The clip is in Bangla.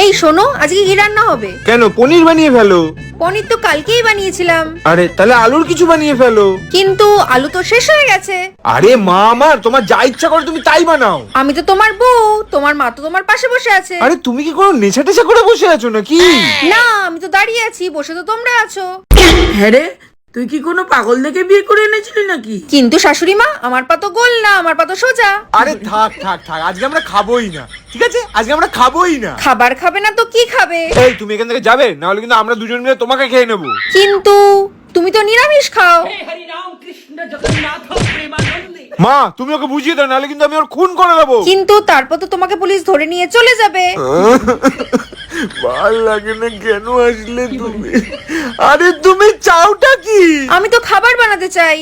এই শোনো, আজকে কি রান্না হবে? কেন, পনির বানিয়ে ফেলো। পনির তো কালকেই বানিয়েছিলাম। আরে তাহলে আলুর কিছু বানিয়ে ফেলো। কিন্তু আলু তো শেষ হয়ে গেছে। আরে মা আমার, তোমার যা ইচ্ছা করে তুমি তাই বানাও। আমি তো তোমার বউ, তোমার মা তো তোমার পাশে বসে আছে। আরে তুমি কি কোনো নেশা টেশা করে বসে আছো নাকি? না, আমি তো দাঁড়িয়ে আছি, বসে তো তোমরা আছো। হ্যাঁ রে, তুই কি কোনো পাগল দেখে বিয়ে করে এনেছিলি নাকি? কিন্তু শাশুড়ি মা, আমার পা তো গোল না, আমার পা তো সোজা। আরে থাক থাক থাক, আজকে আমরা খাবোই না, ঠিক আছে? আজকে আমরা খাবোই না। খাবার খাবে না তো কি খাবে? এই তুমি এখান থেকে যাবে, না হলে কিন্তু আমরা দুজন মিলে তোমাকে খেয়ে নেবো। কিন্তু তুমি তো নিরামিষ খাও। মা তুমি ওকে বুঝিয়ে দাও, নাহলে কিন্তু আমি ওর খুন করে দেবো। কিন্তু তারপর তো তোমাকে পুলিশ ধরে নিয়ে চলে যাবে। ভাল লাগে না, কেন আসলে তুমি? আরে তুমি চাওটা কি? আমি তো খাবার বানাতে চাই।